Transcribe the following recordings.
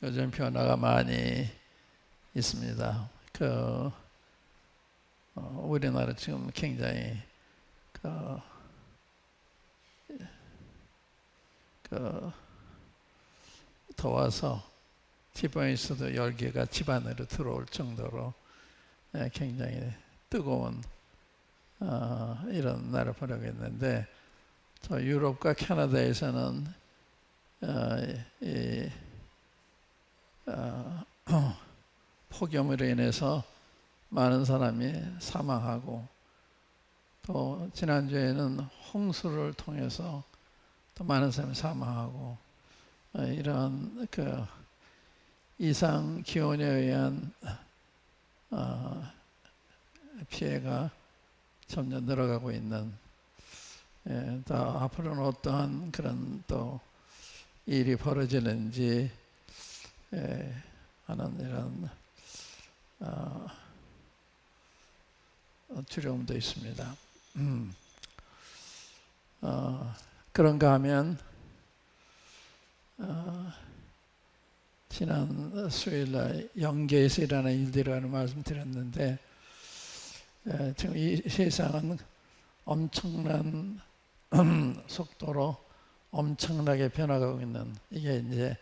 요즘 변화가 많이 있습니다. 우리나라 지금 굉장히 그, 더워서 지방에서도 열기가 집 안으로 들어올 정도로 굉장히 뜨거운 이런 날을 보내고 있는데, 저 유럽과 캐나다에서는 폭염으로 인해서 많은 사람이 사망하고, 또 지난주에는 홍수를 통해서 또 많은 사람이 사망하고, 이런 이상 기온에 의한 피해가 점점 늘어가고 있는, 또 앞으로는 어떠한 그런 또 일이 벌어지는지 하는 이런 두려움도 있습니다. 그런가 하면 지난 수요일날 영계에서 일어나는 일들이라는 말씀드렸는데, 지금 이 세상은 엄청난 속도로 엄청나게 변화가고 있는, 이게 이제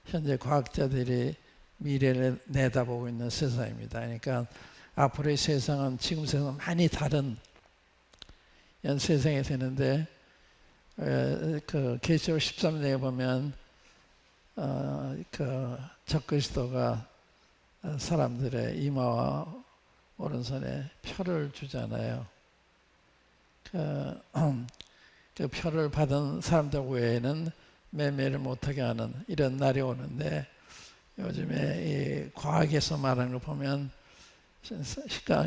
현재 과학자들이 미래를 내다보고 있는 세상입니다. 그러니까 앞으로의 세상은 지금 세상과 많이 다른 이런 세상이 되는데, 계시록 13장에 보면 적그리스도가 사람들의 이마와 오른손에 표를 주잖아요. 그 표를 받은 사람들 외에는 매매를 못하게 하는 이런 날이 오는데, 요즘에 이 과학에서 말하는 걸 보면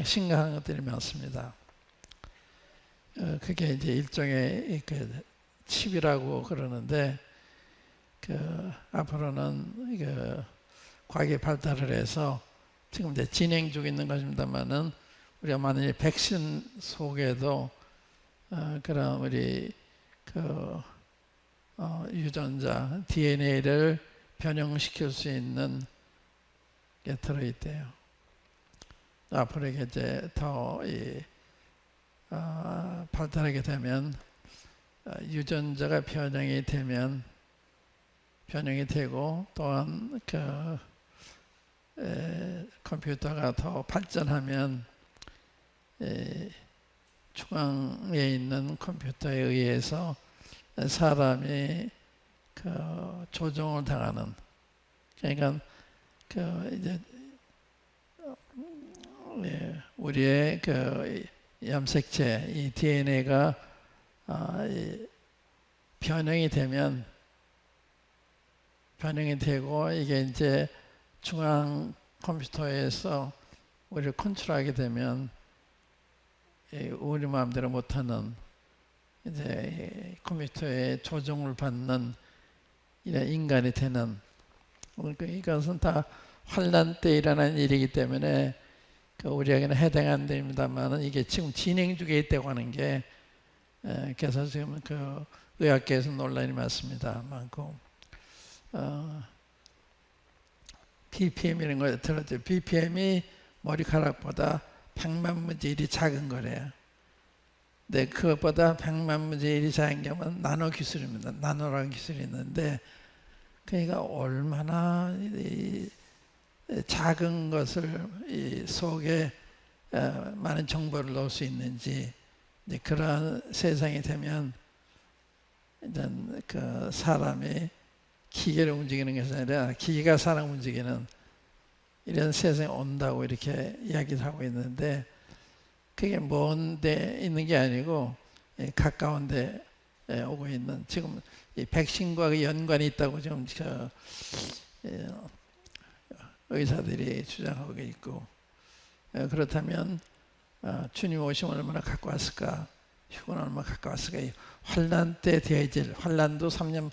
심각한 것들이 많습니다. 그게 이제 일종의 칩이라고 그러는데, 앞으로는 과학이 발달을 해서 지금 이제 진행 중에 있는 것입니다만은, 우리가 만약에 백신 속에도 그런 우리 유전자 DNA를 변형시킬 수 있는 게 들어있대요. 앞으로 이제 더 발달하게 되면 유전자가 변형이 되고, 또한 컴퓨터가 더 발전하면 중앙에 있는 컴퓨터에 의해서 사람이 조종을 당하는, 그러니까 이제 우리의 염색체 이 DNA가 변형이 되고, 이게 이제 중앙 컴퓨터에서 우리를 컨트롤하게 되면 우리 마음대로 못하는, 이제 컴퓨터의 조종을 받는 이런 인간이 되는, 이것은 다 환란 때 일어난 일이기 때문에 우리에게는 해당 안 됩니다만은, 이게 지금 진행 중에 있다고 하는 게, 그래서 지금 의학계에서 논란이 많고, BPM 이런 거 들었죠. BPM이 머리카락보다 100만 분의 1이 작은 거래요. 근데 그것보다 100만 분의 1이 작은 게 나노 기술입니다. 나노라는 기술이 있는데, 그러니까 얼마나 작은 것을 이 속에 많은 정보를 넣을 수 있는지, 이제 그러한 세상이 되면 일단 사람이 기계를 움직이는 것이 아니라 기계가 사람 움직이는 이런 세상이 온다고 이렇게 이야기를 하고 있는데, 그게 먼 데 있는 게 아니고 가까운 데 오고 있는, 지금 이 백신과 연관이 있다고 지금 의사들이 주장하고 있고, 그렇다면 주님 오시면 얼마나 가까웠을까, 휴거는 얼마나 가까웠을까. 환란 때 대질, 환란도 3년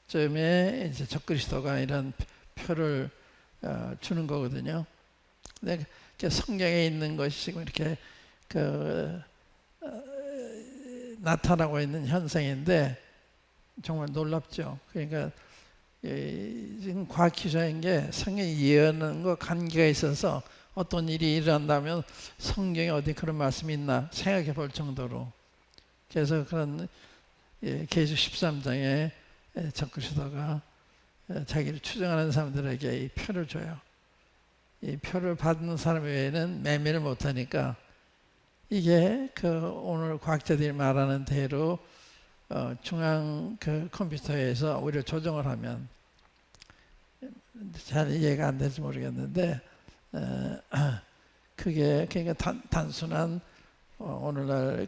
반쯤에 이제 적그리스도가 이런 표를 주는 거거든요. 근데 성경에 있는 것이 지금 이렇게 나타나고 있는 현상인데 정말 놀랍죠. 그러니까 지금 과학 기술인 게 성경이 예언과 관계가 있어서 어떤 일이 일어난다면 성경에 어디 그런 말씀이 있나 생각해 볼 정도로, 그래서 그런 계시록 13장에 적그리스도가 자기를 추종하는 사람들에게 이 표를 줘요. 이 표를 받는 사람 외에는 매매를 못하니까, 이게 오늘 과학자들이 말하는 대로 중앙 컴퓨터에서 오히려 조정을 하면, 잘 이해가 안 될지 모르겠는데, 그게 그러니까 단순한 오늘날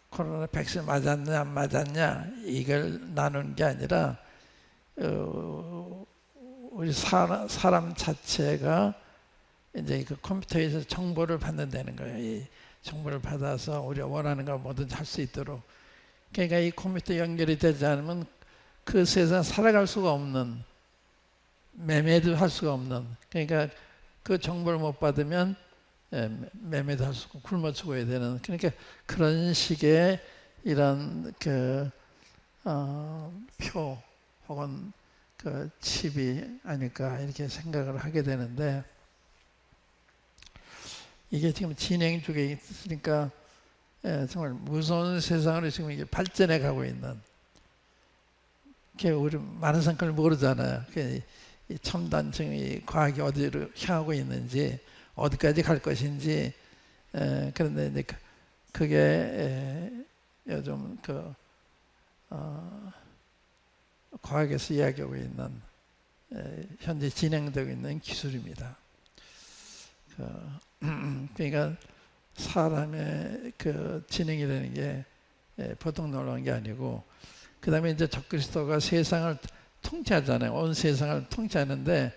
코로나 백신 맞았냐 안 맞았냐 이걸 나누는 게 아니라, 우리 사람 자체가 이제 컴퓨터에서 정보를 받는다는 거예요. 이 정보를 받아서 우리가 원하는 거 뭐든지 할 수 있도록. 그러니까 이 컴퓨터 연결이 되지 않으면 그 세상 살아갈 수가 없는, 매매도 할 수가 없는, 그러니까 그 정보를 못 받으면 매매도 할 수 없고 굶어 죽어야 되는, 그러니까 그런 식의 이런 표 혹은 칩이 아닐까 이렇게 생각을 하게 되는데, 이게 지금 진행 중에 있으니까 정말 무서운 세상으로 지금 이게 발전해 가고 있는, 우리 많은 사람들 모르잖아요. 이 첨단 이 과학이 어디로 향하고 있는지, 어디까지 갈 것인지. 그런데 이제 그게 요즘 과학에서 이야기하고 있는 현재 진행되고 있는 기술입니다. 그러니까 사람의 진행이라는 게 보통 놀라운 게 아니고, 그 다음에 이제 적그리스도가 세상을 통치하잖아요. 온 세상을 통치하는데,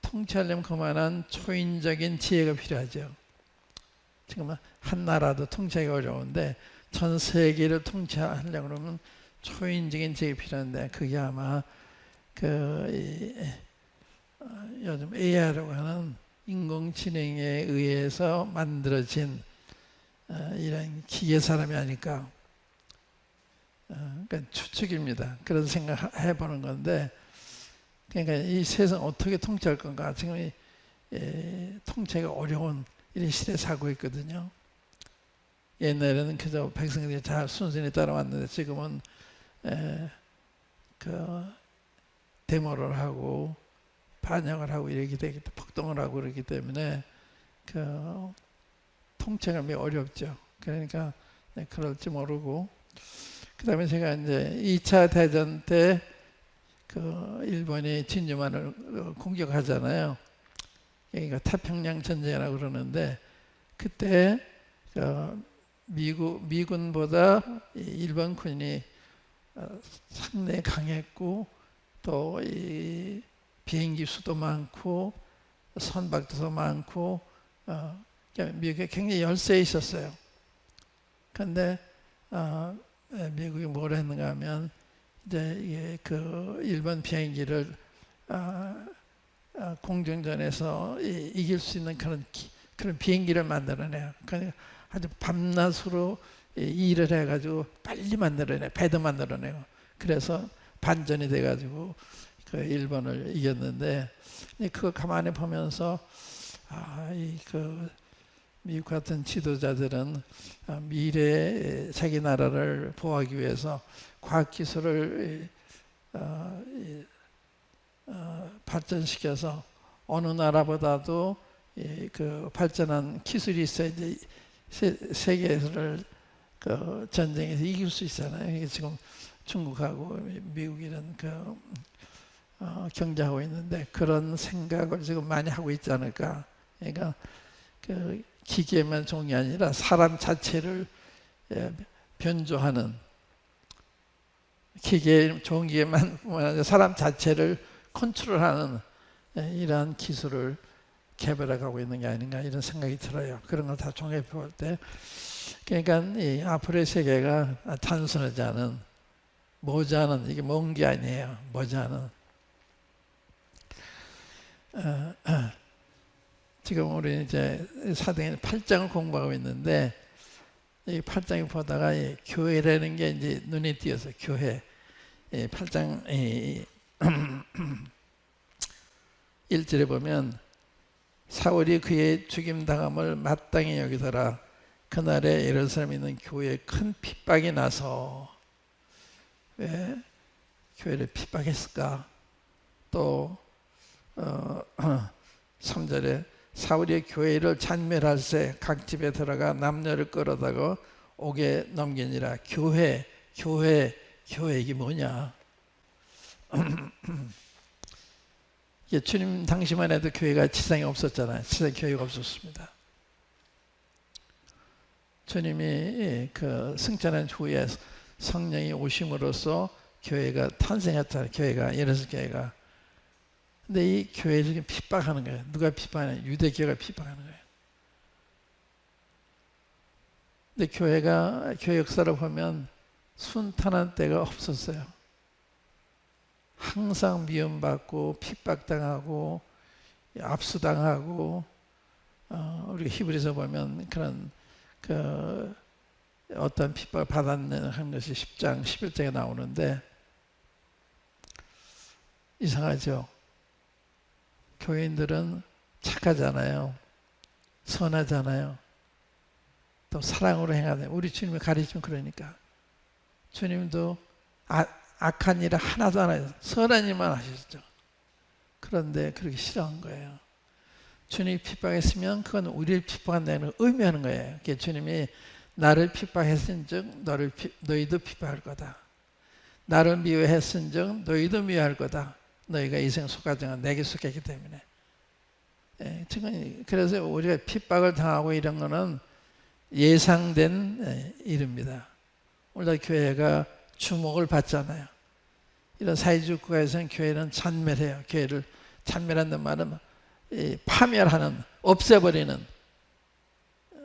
통치하려면 그만한 초인적인 지혜가 필요하죠. 지금 한 나라도 통치하기 어려운데 전 세계를 통치하려고 그러면 초인적인 지혜가 필요한데, 그게 아마 요즘 AI라고 하는 인공지능에 의해서 만들어진 이런 기계 사람이 아닐까. 그러니까 추측입니다. 그런 생각해 보는 건데, 그러니까 이 세상 어떻게 통치할 건가. 지금 통치가 어려운 이런 시대에 살고 있거든요. 옛날에는 그저 백성들이 잘 순순히 따라왔는데, 지금은 데모를 하고 반역을 하고 이렇게 되기, 폭동을 하고 그러기 때문에 통치가 매우 어렵죠. 그러니까 그럴지 모르고, 그 다음에 제가 이제 2차 대전 때 일본이 진주만을 공격하잖아요. 여기가 태평양 전쟁이라고 그러는데, 그때 미군보다 일본군이 상당히 강했고, 또 이 비행기 수도 많고 선박도 더 많고, 미국에 굉장히 열세에 있었어요. 그런데 미국이 뭘 했는가 하면, 이제 이게 일본 비행기를 공중전에서 이길 수 있는 그런 비행기를 만들어내요. 그러니까 아주 밤낮으로 일을 해가지고 빨리 만들어내요. 배도 만들어내고. 그래서 반전이 돼가지고 일본을 이겼는데, 그거 가만히 보면서 미국 같은 지도자들은 미래에 자기 나라를 보호하기 위해서 과학기술을 발전시켜서 어느 나라보다도 발전한 기술이 있어야지 세계를 전쟁에서 이길 수 있잖아요. 지금 중국하고 미국이는 경쟁하고 있는데, 그런 생각을 지금 많이 하고 있지 않을까. 그러니까 기계만 좋은 게 아니라 사람 자체를 변조하는, 기계 좋은 기계만 아니라 사람 자체를 컨트롤하는 이러한 기술을 개발해가고 있는 게 아닌가, 이런 생각이 들어요. 그런 걸 다 종합해 볼 때, 그러니까 이 앞으로의 세계가 단순하지 않은, 모자는, 이게 먼 게 아니에요. 모자는 지금 우리 이제 사도행 8장을 공부하고 있는데, 이 8장을 보다가 이 교회라는 게 이제 눈에 띄어서, 교회. 8장 1절에 보면 사울이 그의 죽임당함을 마땅히 여기더라. 그날에 예루살렘에 있는 교회에 큰 핍박이 나서. 왜 교회를 핍박했을까? 또 3절에 사울이 교회를 잔멸할세 각 집에 들어가 남녀를 끌어다가 옥에 넘기니라. 교회 이게 뭐냐? 이게 주님 당시만 해도 교회가 지상에 없었잖아요. 지상에 교회가 없었습니다. 주님이 그 승천한 후에 성령이 오심으로써 교회가 탄생했잖아요. 교회가 예루살렘 교회가. 근데 이 교회를 지금 핍박하는 거예요. 누가 핍박하냐? 유대교회가 핍박하는 거예요. 근데 교회 역사를 보면 순탄한 때가 없었어요. 항상 미움받고 핍박당하고 압수당하고 우리 히브리서 보면 그런 그 어떤 핍박을 받았는 한 것이 10장 11장에 나오는데 이상하죠. 교인들은 착하잖아요. 선하잖아요. 또 사랑으로 행하잖아요. 우리 주님이 가르치면 그러니까 주님도 악한 일을 하나도 안 하셨어요. 선한 일만 하셨죠. 그런데 그렇게 싫어한 거예요. 주님이 핍박했으면 그건 우리를 핍박한다는 걸 의미하는 거예요. 주님이 나를 핍박했은즉 너희도 핍박할 거다. 나를 미워했은즉 너희도 미워할 거다. 너희가 이 생 속하지만 내게 속했기 때문에. 그래서 우리가 핍박을 당하고 이런 거는 예상된 일입니다. 오늘 교회가 주목을 받잖아요. 이런 사회주의 국가에서는 교회는 잔멸해요. 교회를 잔멸한다는 말은 파멸하는, 없애버리는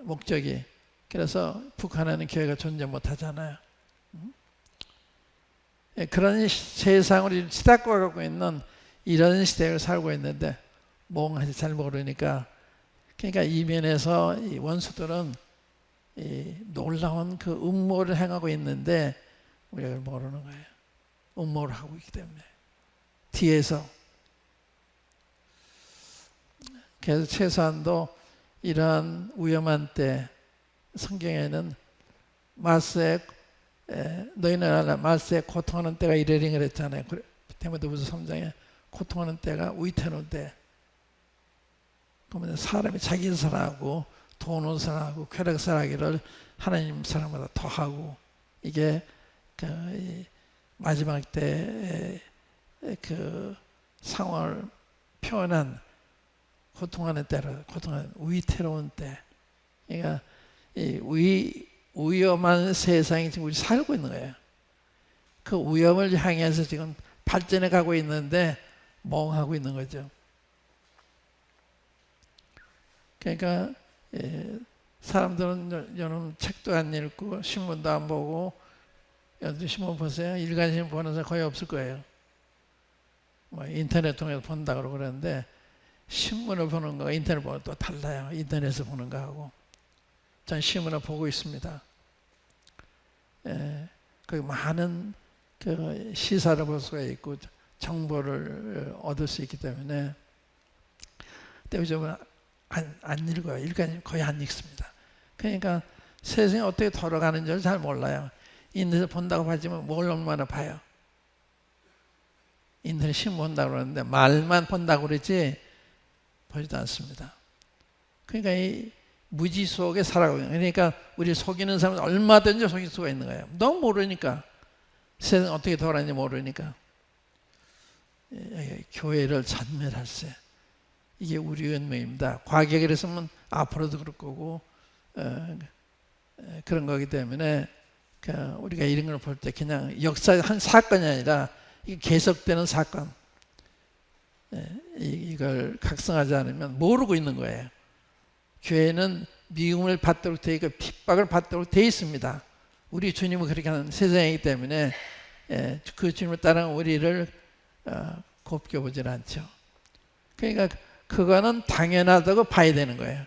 목적이. 그래서 북한에는 교회가 존재 못하잖아요. 그런 세상을 치닫고 가고 있는 이런 시대를 살고 있는데 몽하지 잘 모르니까. 그러니까 이면에서 이 원수들은 이 놀라운 그 음모를 행하고 있는데 우리가 모르는 거예요. 음모를 하고 있기 때문에 뒤에서. 그래서 최소한도 이러한 위험한 때 성경에는 너희는 알라 말세에 고통하는 때가 이르리니 그랬잖아요. 디모데후서 3장에 고통하는 때가 위태로운 때. 그러면 사람이 자기 사랑하고 돈을 사랑하고 쾌락 사랑하기를 하나님 사랑보다 더하고, 이게 그 마지막 때 그 상황을 표현한 고통하는 때로, 고통하는 위태로운 때. 그러니까 이 위험한 세상에 지금 우리 살고 있는 거예요. 그 위험을 향해서 지금 발전해 가고 있는데 멍하고 있는 거죠. 그러니까 사람들은 여러분 책도 안 읽고 신문도 안 보고, 여러분 신문 보세요. 일간신문 보는 사람 거의 없을 거예요. 뭐 인터넷 통해서 본다 그러고 그러는데 신문을 보는 거가 인터넷 보는 거 또 달라요. 인터넷에서 보는 거하고. 전 신문을 보고 있습니다. 그 많은 그 시사를 볼 수가 있고 정보를 얻을 수 있기 때문에. 근데 요즘은 안 읽어요. 일간지 거의 안 읽습니다. 그러니까 세상이 어떻게 돌아가는지를 잘 몰라요. 인터넷 본다고 하지만 뭘 얼마나 봐요. 인터넷 신문 본다고 그러는데 말만 본다고 그러지 보지도 않습니다. 그러니까 이 무지 속에 살아가고 있는, 그러니까 우리 속이는 사람은 얼마든지 속일 수가 있는 거예요. 너무 모르니까. 세상이 어떻게 돌아가는지 모르니까. 교회를 잔멸할세. 이게 우리의 운명입니다. 과거에 그랬으면 앞으로도 그럴 거고 그런 거기 때문에 우리가 이런 걸 볼 때 그냥 역사의 한 사건이 아니라 이게 계속되는 사건. 이걸 각성하지 않으면 모르고 있는 거예요. 교회는 미움을 받도록 되어 있고 핍박을 받도록 되어 있습니다. 우리 주님은 그렇게 하는 세상이기 때문에 그 주님을 따르는 우리를 곱게 보질 않죠. 그러니까 그거는 당연하다고 봐야 되는 거예요.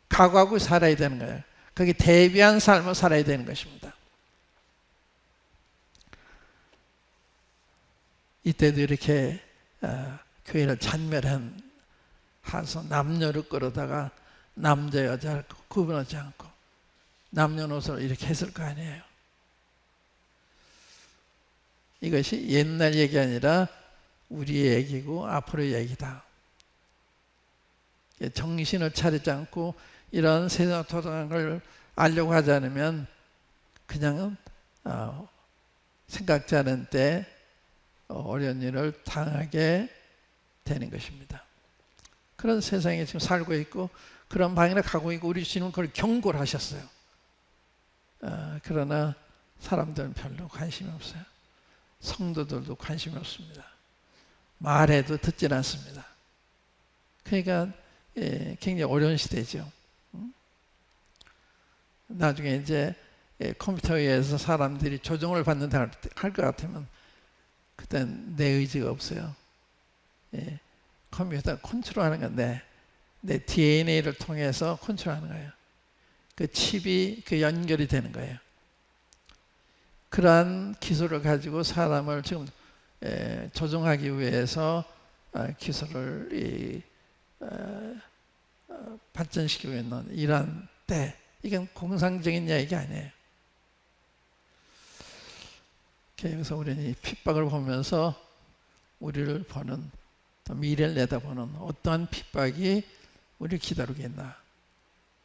각오하고 살아야 되는 거예요. 거기에 대비한 삶을 살아야 되는 것입니다. 이때도 이렇게 교회를 잔멸한 하서 남녀를 끌어다가 남자 여자를 구분하지 않고 남녀노소를 이렇게 했을 거 아니에요. 이것이 옛날 얘기 아니라 우리의 얘기고 앞으로의 얘기다. 정신을 차리지 않고 이런 세상 돌아가는 걸 알려고 하지 않으면 그냥 생각지 않은 때 어려운 일을 당하게 되는 것입니다. 그런 세상에 지금 살고 있고 그런 방향으로 가고 있고 우리 주님은 그걸 경고를 하셨어요. 그러나 사람들은 별로 관심이 없어요. 성도들도 관심이 없습니다. 말해도 듣질 않습니다. 그러니까 굉장히 어려운 시대죠. 나중에 이제 컴퓨터에 의해서 사람들이 조종을 받는다 할 것 같으면 그땐 내 의지가 없어요. 컴퓨터 컨트롤하는 건데 내 DNA를 통해서 컨트롤하는 거예요. 그 칩이 그 연결이 되는 거예요. 그러한 기술을 가지고 사람을 지금 조종하기 위해서 기술을 발전시키고 있는 이런 때 이건 공상적인 얘기 아니에요. 그래서 우리는 이 핍박을 보면서 우리를 보는 또 미래를 내다보는 어떠한 핍박이 우리를 기다리고 있나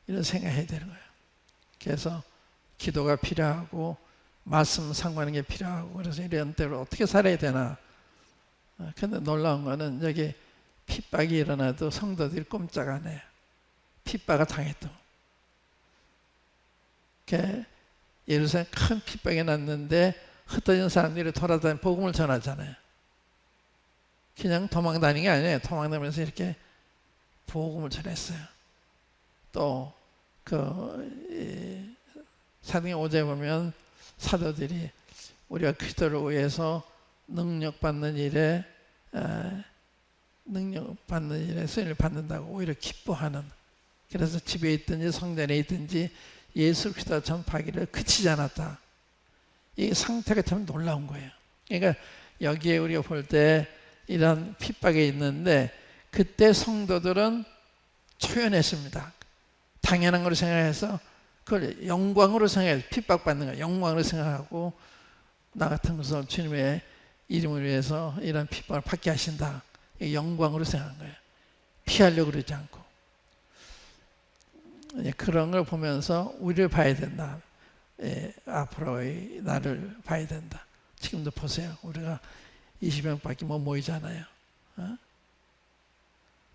이런 생각해야 되는 거예요. 그래서 기도가 필요하고 말씀 상고하는 게 필요하고 그래서 이런 때를 어떻게 살아야 되나. 그런데 놀라운 거는 여기 핍박이 일어나도 성도들이 꼼짝 안 해요. 핍박을 당해도. 예루살렘 큰 핍박이 났는데 흩어진 사람들이 돌아다니며 복음을 전하잖아요. 그냥 도망다니는 게 아니에요. 도망다니면서 이렇게 복음을 전했어요. 또 사도행전 5장에 보면 사도들이 우리가 그리스도를 위해서 능력받는 일에 수혜를 받는다고 오히려 기뻐하는. 그래서 집에 있든지 성전에 있든지 예수 그리스도 전파하기를 그치지 않았다. 이 상태가 참 놀라운 거예요. 그러니까 여기에 우리가 볼 때 이런 핍박이 있는데 그때 성도들은 초연했습니다. 당연한 걸로 생각해서 그걸 영광으로 생각해서 핍박받는 거 영광으로 생각하고 나 같은 것을 주님의 이름을 위해서 이런 핍박을 받게 하신다. 영광으로 생각한 거예요. 피하려고 그러지 않고. 그런 걸 보면서 우리를 봐야 된다. 앞으로의 나를 봐야 된다. 지금도 보세요. 우리가 20명밖에 못 모이잖아요.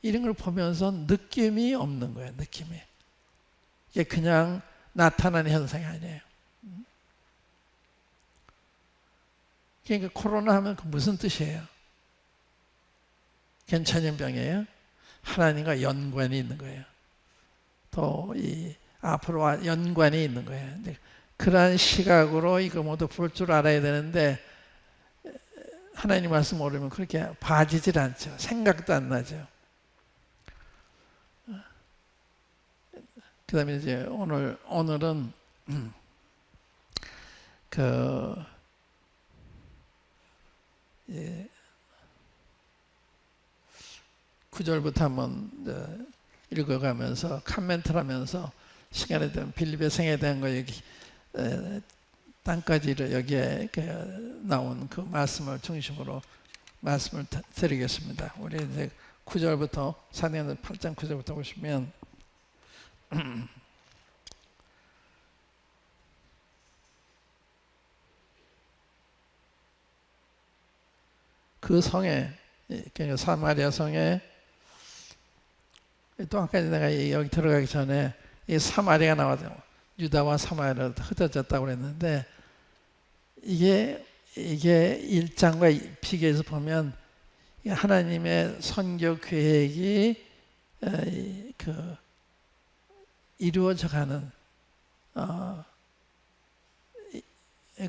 이런 걸 보면서 느낌이 없는 거예요. 느낌이. 이게 그냥 나타나는 현상이 아니에요. 그러니까 코로나 하면 그 무슨 뜻이에요? 그냥 전염병이에요? 하나님과 연관이 있는 거예요. 또 이 앞으로와 연관이 있는 거예요. 그러한 시각으로 이거 모두 볼 줄 알아야 되는데 하나님 말씀 모르면 그렇게 봐지질 않죠. 생각도 안 나죠. 그 다음에 이제 오늘은 9절부터 한번 읽어가면서 카멘트를 하면서 시간에 대한 빌립의 생에 대한 거 여기 땅까지를 여기에 나온 그 말씀을 중심으로 말씀을 드리겠습니다. 우리 이제 9절부터 사도행전 8장 9절부터 보시면 그 성에 그러니까 사마리아 성에 또 아까 내가 여기 들어가기 전에 이 사마리아가 나와서 유다와 사마리아로 흩어졌다고 그랬는데 이게 1장과 비교해서 보면 하나님의 선교 계획이 이루어져가는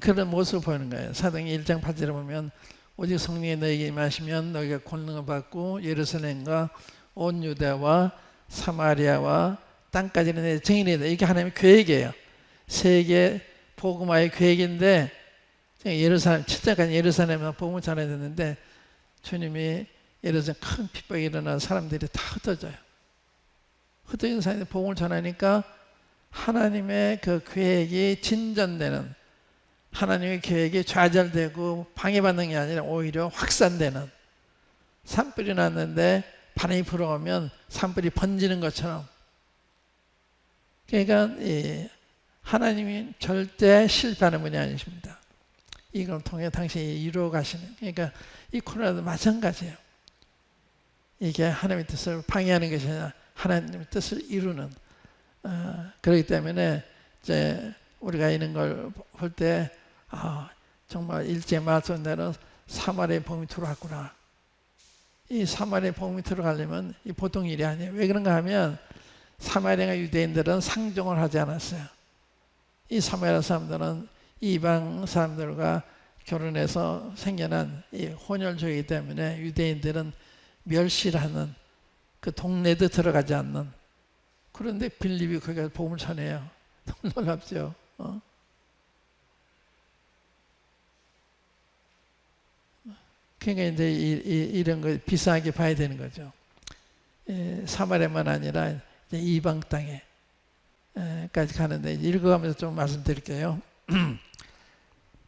그런 모습을 보이는 거예요. 사도행전 1장 8절에 보면 오직 성령이 너에게 임하시면 너희가 권능을 받고 예루살렘과 온 유다와 사마리아와 땅까지는 내 증인이다. 이게 하나님의 계획이에요. 세계 복음화의 계획인데 예루살렘, 첫째까지 예루살렘에 복음을 전해야 되는데 주님이 예루살렘 큰 핍박이 일어나 사람들이 다 흩어져요. 흩어진 사람들이 복음을 전하니까 하나님의 그 계획이 진전되는, 하나님의 계획이 좌절되고 방해받는 게 아니라 오히려 확산되는, 산불이 났는데 바람이 불어오면 산불이 번지는 것처럼. 그러니까 하나님이 절대 실패하는 분이 아니십니다. 이걸 통해 당신이 이루어 가시는, 그러니까 이 코로나도 마찬가지예요. 이게 하나님의 뜻을 방해하는 것이 아니라 하나님의 뜻을 이루는. 그렇기 때문에 이제 우리가 이런 걸 볼 때 정말 일제 말씀대로 사마리아 복음이 들어왔구나. 이 사마리아 복음이 들어가려면 이 보통 일이 아니에요. 왜 그런가 하면 사마리아 유대인들은 상종을 하지 않았어요. 이 사마리아 사람들은 이방 사람들과 결혼해서 생겨난 이 혼혈족이기 때문에 유대인들은 멸시를 하는, 그 동네도 들어가지 않는. 그런데 빌립이 거기서 복음을 전해요. 너무 놀랍죠. 그러니까 이제 이런 거 비싸게 봐야 되는 거죠. 사마리아만 아니라 이제 이방 땅에까지 가는데, 읽어가면서 좀 말씀드릴게요.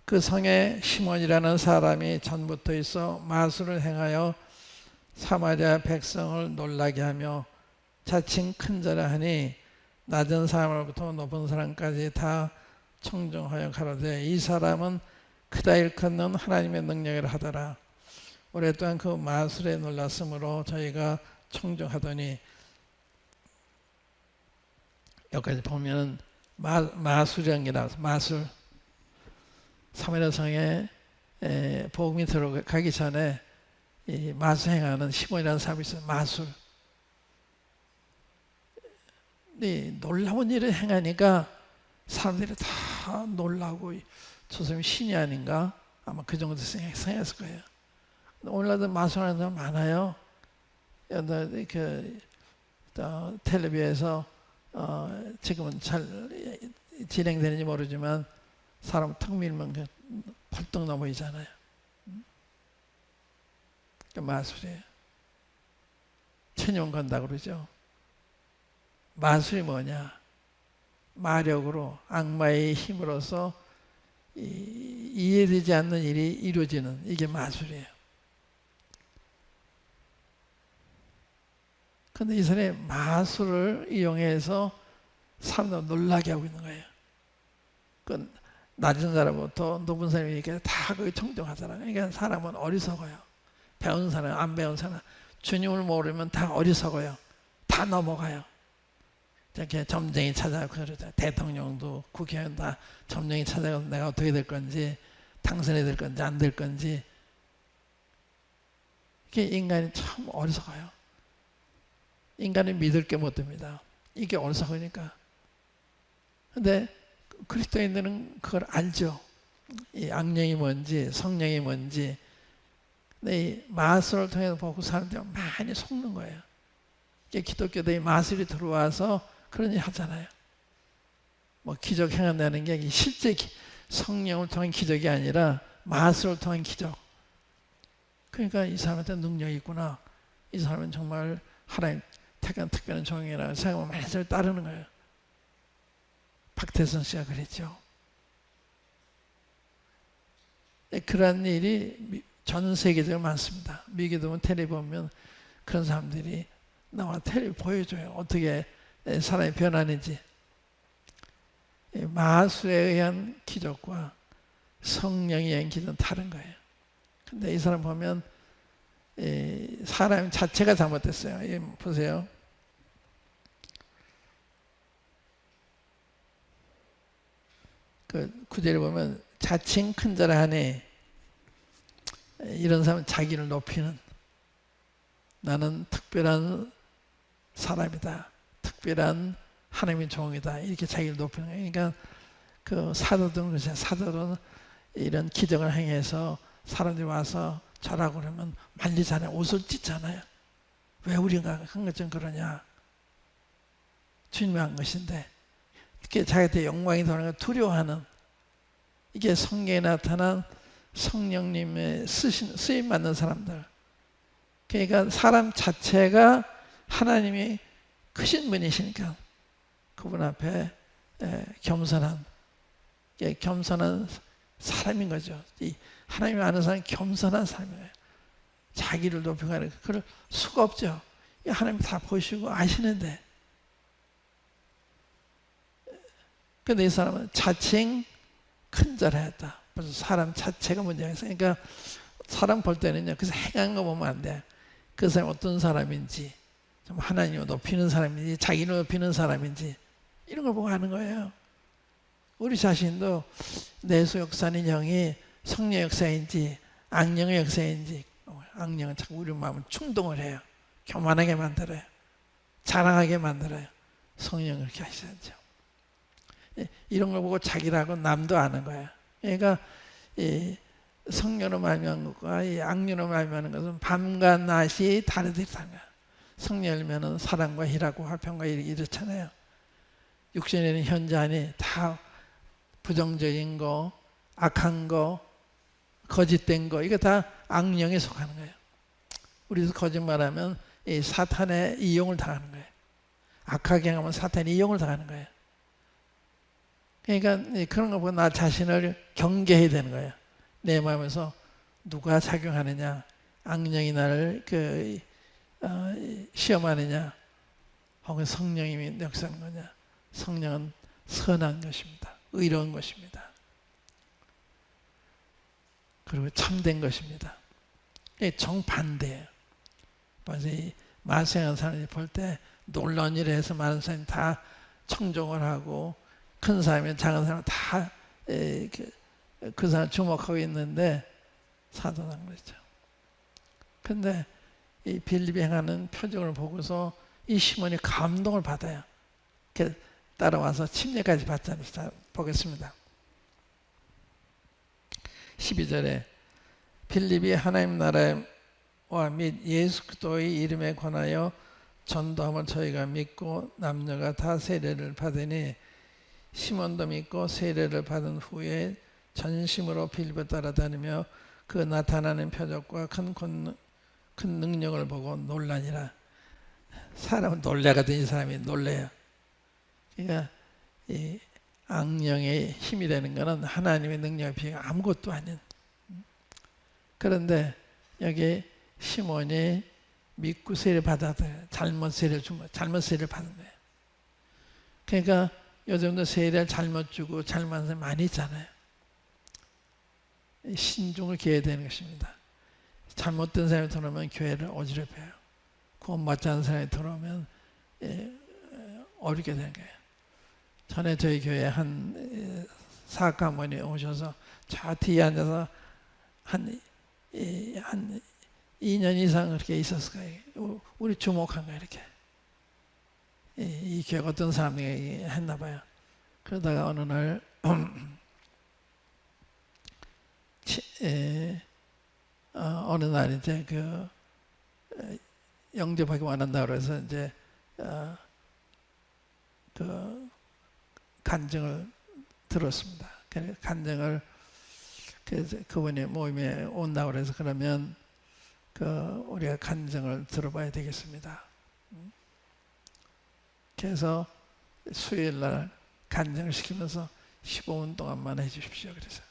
그 성에 시몬이라는 사람이 전부터 있어 마술을 행하여 사마리아 백성을 놀라게 하며 자칭 큰 자라 하니 낮은 사람으로부터 높은 사람까지 다 청종하여 가로되 이 사람은 크다 일컫는 하나님의 능력을 하더라. 오랫동안 그 마술에 놀랐으므로 저희가 청종하더니, 여기까지 보면 마술이라는 게 나와서, 마술, 사마리아 성에 복음이 들어가기 전에 이 마술 행하는 시몬이라는 사람이 있어요. 마술. 이 놀라운 일을 행하니까 사람들이 다 놀라고, 저 사람이 신이 아닌가? 아마 그 정도 생각했을 거예요. 오늘날도 마술하는 사람 많아요. 텔레비에서 지금은 잘 진행되는지 모르지만 사람 턱 밀면 벌떡 넘어지잖아요. 그 마술이에요. 천년 건다 그러죠. 마술이 뭐냐? 마력으로, 악마의 힘으로써 이해되지 않는 일이 이루어지는, 이게 마술이에요. 그런데 이 사람이 마술을 이용해서 사람들 놀라게 하고 있는 거예요. 그 낮은 사람부터 높은 사람이 이렇게 다 거기 청정하잖아요. 그러니까 사람은 어리석어요. 배운 사람, 안 배운 사람, 주님을 모르면 다 어리석어요. 다 넘어가요. 이렇게 점쟁이 찾아가고 그러죠. 대통령도 국회의원 다 점쟁이 찾아가서 내가 어떻게 될 건지, 당선이 될 건지 안 될 건지. 이게 인간이 참 어리석어요. 인간이 믿을 게 못 됩니다. 이게 어리석으니까. 근데 그리스도인들은 그걸 알죠. 이 악령이 뭔지, 성령이 뭔지. 근데 이 마술을 통해서 보고 사람들이 많이 속는 거예요. 이게 기독교도 마술이 들어와서 그런 일 하잖아요. 뭐 기적 행한다는 게 실제 성령을 통한 기적이 아니라 마술을 통한 기적. 그러니까 이 사람한테 능력이 있구나. 이 사람은 정말 하나님 택한 특별한 종이라 생각하면 많이 따르는 거예요. 박태선 씨가 그랬죠. 그런 일이 전 세계적으로 많습니다. 미국에 보면 텔레비 보면 그런 사람들이 나와 텔레비 보여줘요. 어떻게 사람이 변하는지. 마술에 의한 기적과 성령에 의한 기적은 다른 거예요. 근데 이 사람 보면 사람 자체가 잘못됐어요. 보세요. 그 구절에 보면 자칭 큰 자라 하니, 이런 사람은 자기를 높이는, 나는 특별한 사람이다, 특별한 하나님의 종이다, 이렇게 자기를 높이는 거예요. 그러니까 그 사도들은 그렇죠. 사도들은 이런 기적을 행해서 사람들이 와서 절하고 그러면 말리잖아요. 옷을 찢잖아요. 왜 우리가 한 것처럼 그러냐? 주님이 한 것인데. 특히 자기한테 영광이 돌아가는 걸 두려워하는, 이게 성경에 나타난 성령님의 쓰임 받는 사람들. 그러니까 사람 자체가 하나님이 크신 분이시니까 그분 앞에 겸손한 사람인 거죠. 이 하나님을 아는 사람은 겸손한 사람이에요. 자기를 높이고 하는 그럴 수가 없죠. 하나님 다 보시고 아시는데. 근데 이 사람은 자칭 큰 자라 했다. 벌써 사람 자체가 문제가 있어요. 그러니까 사람 볼 때는요, 그래서 행한 거 보면 안 돼. 그 사람이 어떤 사람인지, 좀 하나님을 높이는 사람인지, 자기를 높이는 사람인지, 이런 걸 보고 하는 거예요. 우리 자신도 내수 역사는 영이 성령 역사인지, 악령의 역사인지, 악령은 자꾸 우리 마음을 충동을 해요. 교만하게 만들어요. 자랑하게 만들어요. 성령은 그렇게 하시죠. 이런 걸 보고 자기라고 남도 아는 거예요. 그러니까 이 성령으로 말미암은 것과 이 악령으로 말미암은 것은 밤과 낮이 다르다는 거예요. 성령 열매는 사랑과 희락과 화평과 이렇잖아요. 육신에는 현재 안에 다 부정적인 거, 악한 거, 거짓된 거, 이거 다 악령에 속하는 거예요. 우리도 거짓말하면 이 사탄의 이용을 당하는 거예요. 악하게 하면 사탄의 이용을 당하는 거예요. 그러니까 그런 거 보고 나 자신을 경계해야 되는 거예요. 내 마음에서 누가 작용하느냐, 악령이 나를 시험하느냐, 혹은 성령님이 역사하는 거냐. 성령은 선한 것입니다. 의로운 것입니다. 그리고 참된 것입니다. 정반대예요. 그래서 이 말세한 사람이 볼 때 놀라운 일을 해서 많은 사람이 다 청종을 하고 큰 사람이 작은 사람이 다 그 사람 주목하고 있는데 사도난 거죠. 근데 이 빌립이 행하는 표정을 보고서 이 시몬이 감동을 받아요. 따라와서 침례까지 받잖아요. 자, 보겠습니다. 12절에 빌립이 하나님 나라와 및 예수 그리스도의 이름에 관하여 전도함을 저희가 믿고 남녀가 다 세례를 받으니 시몬도 믿고 세례를 받은 후에 전심으로 빌립을 따라다니며 그 나타나는 표적과 큰 능력을 보고 놀라니라. 사람은 놀래거든. 이 사람이 놀래요. 그러니까 이 악령의 힘이 되는 것은 하나님의 능력에 비해 아무것도 아닌. 그런데 여기 시몬이 믿고 세례를 받았어요. 잘못 세례를 받은 거예요. 그러니까 요즘도 세례를 잘못 주고 잘못한 사람 많이 있잖아요. 신중을 기해야 되는 것입니다. 잘못된 사람이 들어오면 교회를 어지럽혀요. 구원 받지 않은 사람이 들어오면 어렵게 되는 거예요. 전에 저희 교회에 한 사학가모니 오셔서 저 뒤에 앉아서 한 2년 이상 그렇게 있었을 거예요. 우리 주목한 거예요. 이렇게. 이 교회 어떤 사람이 했나 봐요. 그러다가 어느 날 어느 날 이제 영접하기 원한다고 해서 이제 간증을 들었습니다. 간증을 그래서 그분이 모임에 온다고 그래서 그러면 우리가 간증을 들어봐야 되겠습니다. 그래서 수요일 날 간증을 시키면서 15분 동안만 해주십시오. 그래서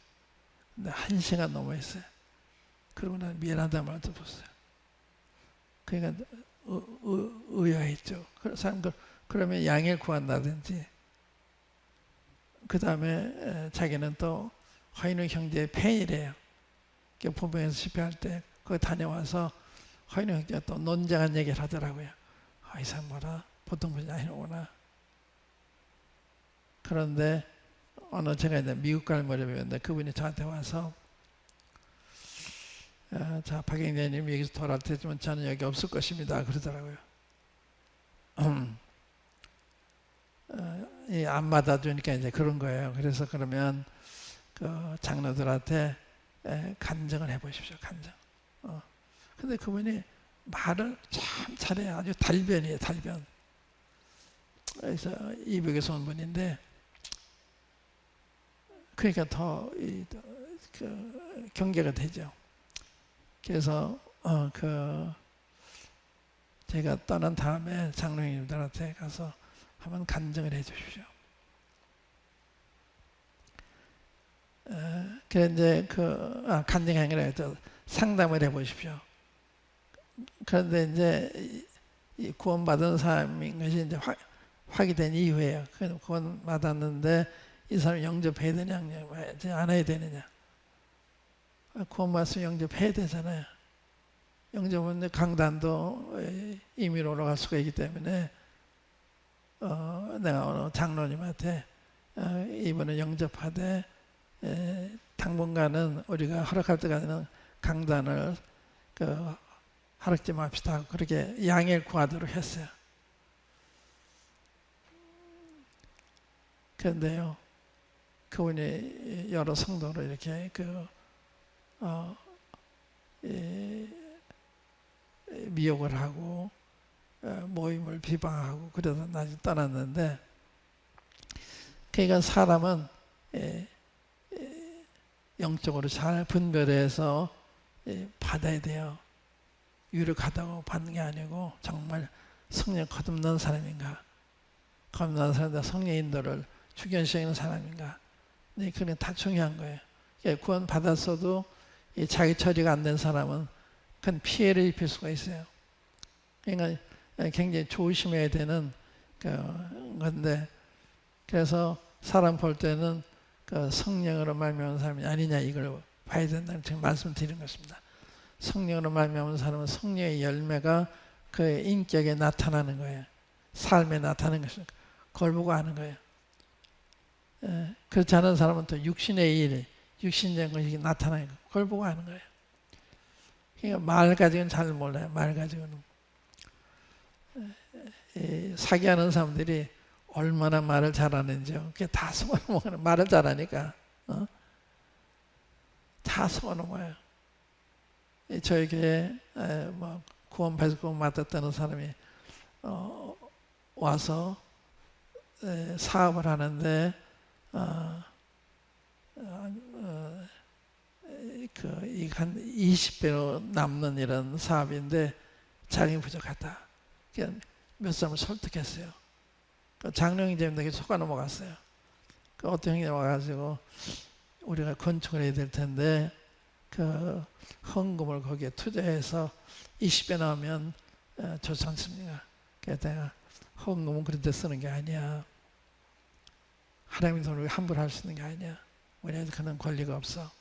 근데 1시간 넘어했어요. 그러고 난 미안하다는 말도 없었어요. 그러니까 의아했죠. 사람들 그러면 양해를 구한다든지 그 다음에 자기는 또 허인웅 형제의 팬이래요. 본부에서 집회할 때 거기 다녀와서 허인웅 형제가 또 논쟁한 얘기를 하더라고요. 이 사람 뭐라 보통 분이 아니구나. 그런데 어느 제가 이제 미국 갈 무렵이었는데 그분이 저한테 와서 자, 박영재님 여기서 돌아올 때지만 저는 여기 없을 것입니다. 그러더라고요. 안 받아주니까 이제 그런 거예요. 그래서 그러면 그 장로들한테 간증을 해보십시오. 간증. 근데 그분이 말을 참 잘해요. 아주 달변이에요. 달변. 그래서 이북에서 온 분인데 그러니까 더 경계가 되죠. 그래서 제가 떠난 다음에 장로님들한테 가서 한번 간증을 해 주십시오. 그래 이제 간증이 아니라 상담을 해 보십시오. 그런데 이제 이 구원받은 사람인 것이 이제 확인된 이후에요. 구원 받았는데 이 사람 영접해야 되냐 안 해야 되느냐. 구원받으면 영접해야 되잖아요. 영접은 강단도 임의로 올라갈 수가 있기 때문에 내가 어느 장로님한테 이번에 영접하되 당분간은 우리가 허락할 때까지는 강단을 허락지 맙시다. 그렇게 양해를 구하도록 했어요. 그런데요, 그분이 여러 성도를 이렇게 미혹을 하고 모임을 비방하고 그러다 나중에 떠났는데, 그러니까 사람은 영적으로 잘 분별해서 받아야 돼요. 유력하다고 받는 게 아니고 정말 성령 거듭난 사람인가, 거듭난 사람인가, 성령 인도를 주견시키는 사람인가, 네, 그게 다 중요한 거예요. 구원 받았어도 자기 처리가 안 된 사람은 큰 피해를 입힐 수가 있어요. 그러니까 굉장히 조심해야 되는 건데, 그래서 사람 볼 때는 성령으로 말미암은 사람이 아니냐 이걸 봐야 된다는 지금 말씀드리는 것입니다. 성령으로 말미암은 사람은 성령의 열매가 그의 인격에 나타나는 거예요. 삶에 나타나는 것입니다. 그걸 보고 아는 거예요. 그렇지 않은 사람은 또 육신의 일, 육신적인 것이 나타나는 거예요. 그걸 보고 아는 거예요. 그러니까 말 가지고는 잘 몰라요. 말 가지고는. 사기하는 사람들이 얼마나 말을 잘하는지요. 그게 다 속아넘어가는, 말을 잘하니까 다 속아넘어요. 저희 교회에 구원받고 구원 맡았다는 사람이 와서 사업을 하는데 한 20배로 남는 이런 사업인데 자금이 부족하다. 몇 사람을 설득했어요. 장로 형제님들에게 속아 넘어갔어요. 어떤 형님 와가지고 우리가 건축을 해야 될 텐데 헌금을 거기에 투자해서 20배 나오면 좋지 않습니까? 그래서 내가 헌금은 그런 데 쓰는 게 아니야. 하나님의 돈을 함부로 할 수 있는 게 아니야. 우리한테 그런 권리가 없어.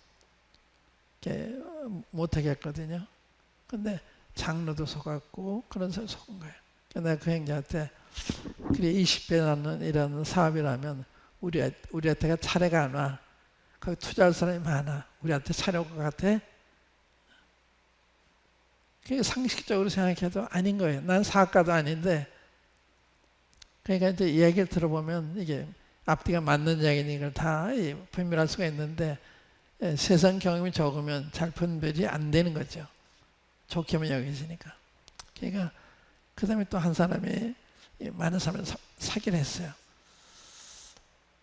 못하겠거든요. 근데 장로도 속았고 그런 사람 속은 거예요. 내가 그 형제한테 그래 20배 나는 이런 사업이라면 우리한테가 차례가 안 와. 거기 투자할 사람이 많아. 우리한테 차례 올 것 같아? 그게 상식적으로 생각해도 아닌 거예요. 난 사업가도 아닌데. 그러니까 이제 얘기를 들어보면 이게 앞뒤가 맞는 이야기니 이걸 다 분별할 수가 있는데 세상 경험이 적으면 잘 분별이 안 되는 거죠. 좋게만 여기지니까. 그러니까 그 다음에 또 한 사람이 많은 사람을 사기를 했어요.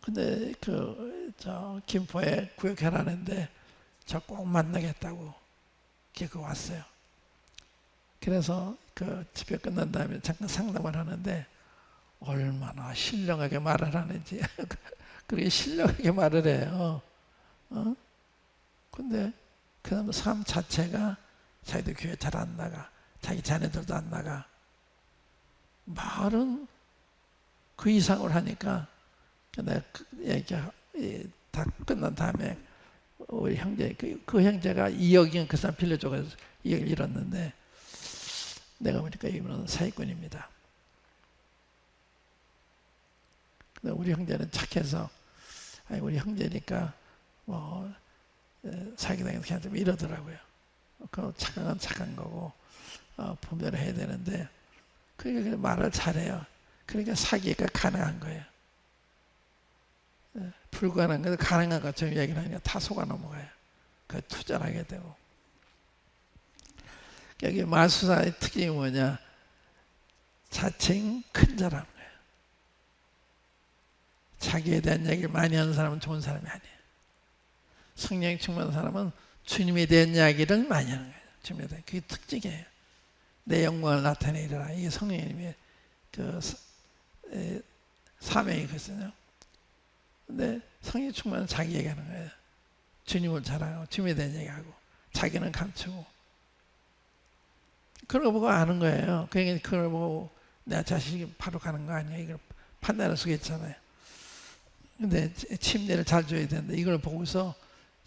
근데 김포에 구역회라는데 저 꼭 만나겠다고 걔가 왔어요. 그래서 집회 끝난 다음에 잠깐 상담을 하는데 얼마나 신령하게 말을 하는지 그렇게 신령하게 말을 해요. 근데 그 다음 삶 자체가 자기도 교회 잘 안 나가, 자기 자녀들도 안 나가. 말은 그 이상을 하니까 내가 얘기 다 끝난 다음에 우리 형제 그 형제가 2억이면 그 사람 빌려줘서 2억을 잃었는데 내가 보니까 이분은 사기꾼입니다. 근데 우리 형제는 착해서 우리 형제니까 사기당해서 그냥 좀 이러더라고요. 그 착한 건 착한 거고 분별을 해야 되는데 그러니까 말을 잘해요. 그러니까 사기가 가능한 거예요. 불가능한 것도 가능한 것처럼 얘기를 하니까 다 속아 넘어가요. 그 투자를 하게 되고. 여기 마술사의 특징이 뭐냐? 자칭 큰 사람 거예요. 자기에 대한 얘기를 많이 하는 사람은 좋은 사람이 아니에요. 성령 충만한 사람은 주님에 대한 이야기를 많이 하는 거예요. 주님에 대한 그게 특징이에요. 내 영광을 나타내리라. 이게 성령님의 그 사명이거든요. 근데 성령 충만은 자기 얘기하는 거예요. 주님을 자랑하고 주님에 대한 얘기하고 자기는 감추고 그런 거 보고 아는 거예요. 그러니까 그걸 보고 내 자식이 바로 가는 거 아니야. 이걸 판단할 수가 있잖아요. 근데 침례를 잘 줘야 되는데 이걸 보고서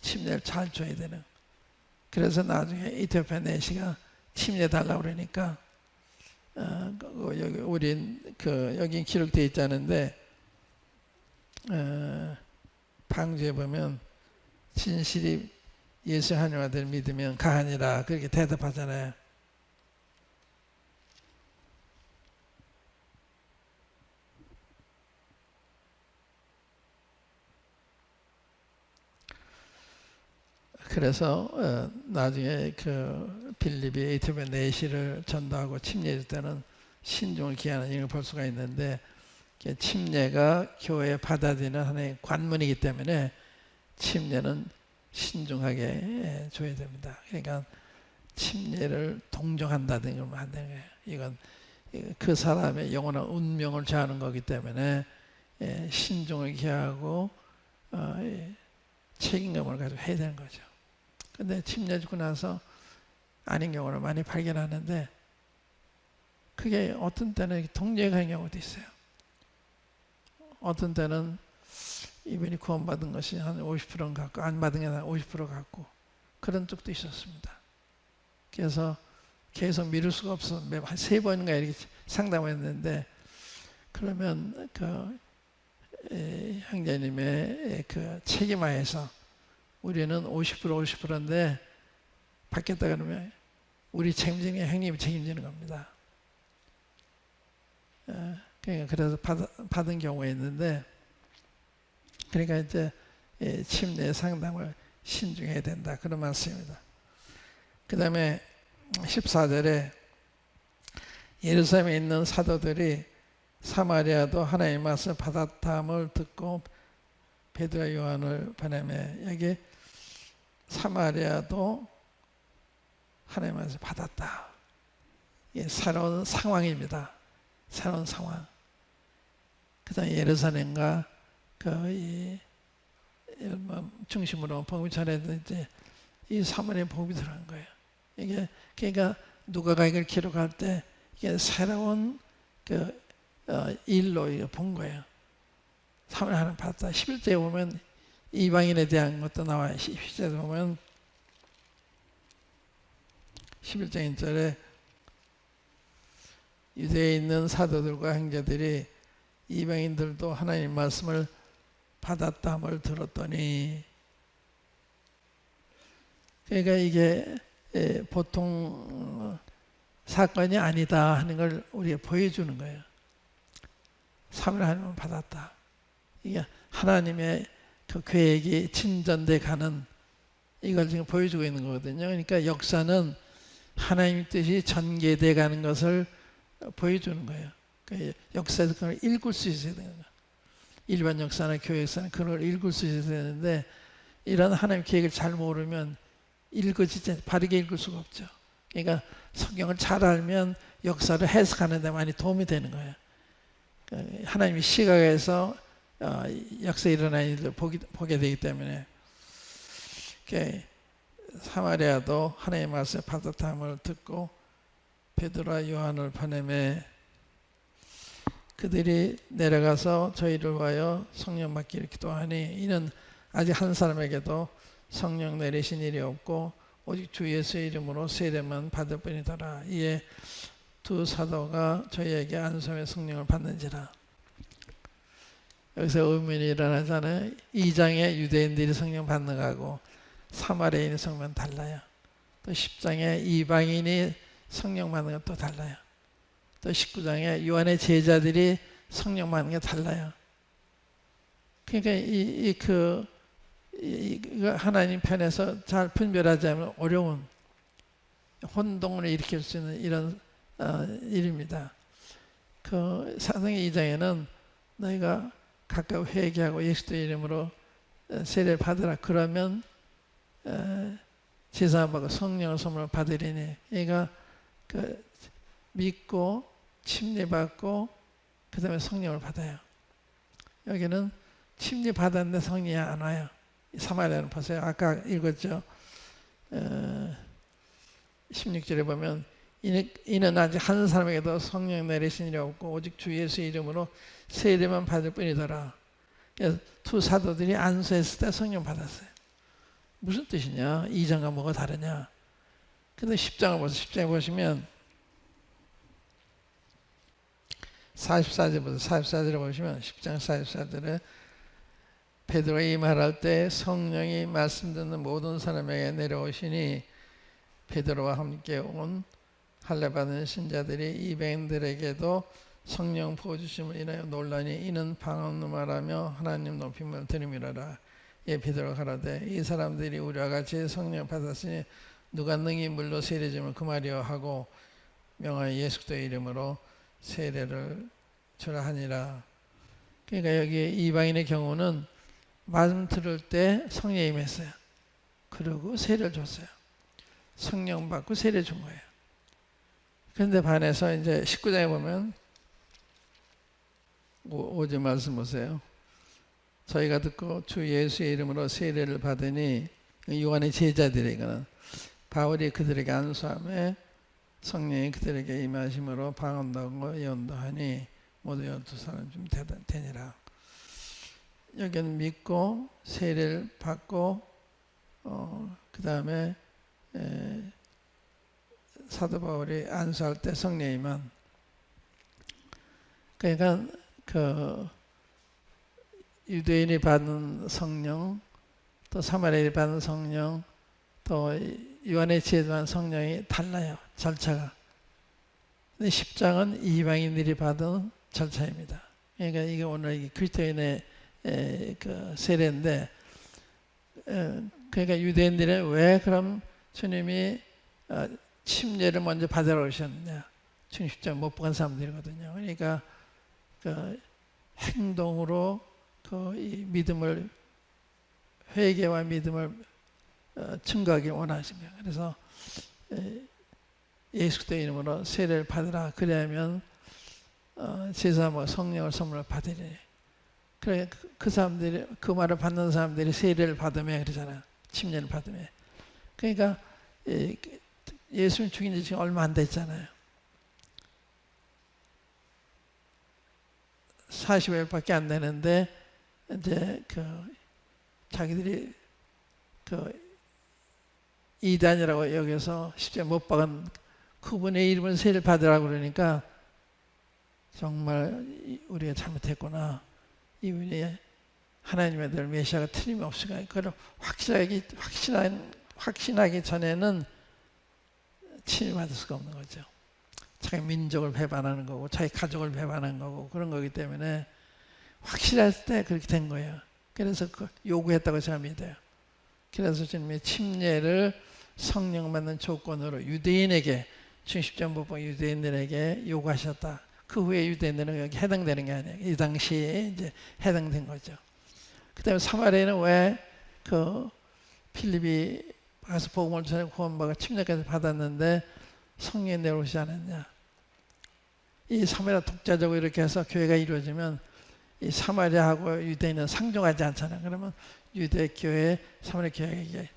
침례를 잘 줘야 되는. 그래서 나중에 이티오피아 내시가 침례 달라고 그러니까 여기 우리 여기 기록되어 있자는데 방주에 보면 진실이 예수 하나님을 믿으면 가하니라 그렇게 대답하잖아요. 그래서 나중에 그 빌립이 에티오피아 내시를 전도하고 침례할 때는 신중을 기하는 이걸 볼 수가 있는데 침례가 교회에 받아들이는 하나의 관문이기 때문에 침례는 신중하게 줘야 됩니다. 그러니까 침례를 동정한다든가 안 되는 거예요. 이건 그 사람의 영원한 운명을 정하는 거기 때문에 신중을 기하고 책임감을 가지고 해야 되는 거죠. 근데 침례 주고 나서 아닌 경우를 많이 발견하는데 그게 어떤 때는 동정하는 경우도 있어요. 어떤 때는 이분이 구원받은 것이 한 50%는 갖고 안 받은 게 한 50% 갖고 그런 쪽도 있었습니다. 그래서 계속 미룰 수가 없어. 한 3번인가 이렇게 상담했는데 그러면 그 형제님의 그 책임하에서 우리는 50%인데 받겠다 그러면 우리 책임지는 게 형님이 책임지는 겁니다. 그러니까 그래서 받은 경우가 있는데 그러니까 이제 침례 상담을 신중해야 된다 그런 말씀입니다. 그 다음에 14절에 예루살렘에 있는 사도들이 사마리아도 하나님의 말씀을 받았다함을 듣고 베드로와 요한을 보내매 여기 사마리아도 하나님의 말씀을 받았다. 이게 새로운 상황입니다. 새로운 상황. 그 다음에 예루살렘과 중심으로 복음이 전해졌는데 이 사마리아 복음이 들어간 거예요. 이게 그러니까 누가가 이걸 기록할 때 이게 새로운 일로 본 거예요. 사마리아 하나님 받았다. 11절에 보면 이방인에 대한 것도 나와요. 11절에 보면 11장 1절에 유대에 있는 사도들과 형제들이 이방인들도 하나님 말씀을 받았다함을 들었더니 그러니까 이게 보통 사건이 아니다 하는 걸 우리가 보여주는 거예요. 사마리아 하나님을 받았다. 이게 하나님의 그 계획이 진전돼 가는 이걸 지금 보여주고 있는 거거든요. 그러니까 역사는 하나님 뜻이 전개돼 가는 것을 보여주는 거예요. 그러니까 역사에서 그걸 읽을 수 있어야 되는 거예요. 일반 역사나 교회 역사는 그걸 읽을 수 있어야 되는데 이런 하나님의 계획을 잘 모르면 읽어지지 바르게 읽을 수가 없죠. 그러니까 성경을 잘 알면 역사를 해석하는 데 많이 도움이 되는 거예요. 그러니까 하나님의 시각에서 역사에 일어난 일을 보게 되기 때문에 사마리아도 하나님의 말씀을 받았다함을 듣고 베드로와 요한을 보내매 그들이 내려가서 저희를 위하여 성령 받기를 기도하니 이는 아직 한 사람에게도 성령 내리신 일이 없고 오직 주 예수의 이름으로 세례만 받을 뿐이더라. 이에 두 사도가 저희에게 안수함의 성령을 받는지라. 여기서 의문이 일어나잖아요. 2장에 유대인들이 성령 받는 거하고 사마리아인이 성령 달라요. 또 10장에 이방인이 성령 받는 것도 달라요. 또 19장에 요한의 제자들이 성령 받는 게 달라요. 그러니까 하나님 편에서 잘 분별하자면 어려운 혼동을 일으킬 수 있는 이런 일입니다. 그 사도행전 2장에는 너희가 각각 회개하고 예수의 이름으로 세례를 받으라. 그러면 제사 받고 성령을 선물로 받으리니, 얘가 그 믿고 침례 받고 그 다음에 성령을 받아요. 여기는 침례 받았는데 성령이 안 와요. 사마리아는 보세요. 아까 읽었죠. 16절에 보면 이는 아직 한 사람에게도 성령 내리신 일이 없고 오직 주 예수 이름으로 세례만 받을 뿐이더라. 그래서 두 사도들이 안수했을 때 성령 받았어요. 무슨 뜻이냐? 이전과 뭐가 다르냐? 근데 10장을 보세요. 10장에 보시면 44절부터 44절에 보시면 10장 44절에 베드로가 이 말할 때 성령이 말씀 듣는 모든 사람에게 내려오시니 베드로와 함께 온 할례 받은 신자들이 이방인들에게도 성령 부어주심을 인하여 논란이 이는 방언로 말하며 하나님 높임을 들음이라라. 예, 베드로가 가라되 이 사람들이 우리와 같이 성령 받았으니 누가 능히 물로 세례짐을 금하려 하고 명하여 예수 그리스도의 이름으로 세례를 주라 하니라. 그러니까 여기 이방인의 경우는 말씀 들을 때 성령이 임했어요. 그리고 세례를 줬어요. 성령 받고 세례 준 거예요. 그런데 반해서 이제 19장에 보면 5절 말씀 보세요. 저희가 듣고 주 예수의 이름으로 세례를 받으니 요한의 제자들에게는 바울이 그들에게 안수함에 성령이 그들에게 임하심으로 방언도 예언도 하니 모두 12사람 좀 되니라. 여기는 믿고 세례를 받고 그 다음에 사도 바울이 안수할 때 성령이만, 그러니까 그 유대인이 받는 성령, 또 사마리아인이 받는 성령, 또 요한의 제자만 성령이 달라요. 절차가. 근데 10장은 이방인들이 받은 절차입니다. 그러니까 이게 오늘 그리스도인의 그 세례인데, 그러니까 유대인들은 왜 그럼 주님이 침례를 먼저 받으러 오셨느냐? 주님 십자가 못 박은 사람들이거든요. 그러니까 그 행동으로 그 이 믿음을, 회개와 믿음을 증거하기 원하신 거예요. 그래서 예수 그리스도의 이름으로 세례를 받으라. 그래야면 제사와 성령을 선물로 받으리. 그래 그 사람들이, 그 말을 받는 사람들이 세례를 받으며 그러잖아요. 침례를 받으며. 그러니까 예수님 죽인 지 지금 얼마 안 됐잖아요. 40일밖에 안 되는데 이제 그 자기들이 그 이단이라고 여기서 십자가에 못 박은 그분의 이름을 세례를 받으라고 그러니까 정말 우리가 잘못했구나. 이분이 하나님의 아들 메시아가 틀림없으니까 그걸 확신하기 전에는 침례받을 수가 없는 거죠. 자기 민족을 배반하는 거고 자기 가족을 배반하는 거고 그런 거기 때문에 확실할 때 그렇게 된 거예요. 그래서 그 요구했다고 제가 믿어요. 그래서 주님이 침례를 성령 받는 조건으로 유대인에게, 주님 십자가 못 박은 유대인들에게 요구하셨다. 그 후에 유대인들은 여기 해당되는 게 아니에요. 이 당시에 이제 해당된 거죠. 그 다음에 사마리아는 왜 그 필립이 가서 복음을 전해 구원받아 침례까지 받았는데 성령이 내려오지 않았냐. 이 사마리아 독자적으로 이렇게 해서 교회가 이루어지면 이 사마리아하고 유대인은 상종하지 않잖아요. 그러면 유대 교회, 사마리아 교회가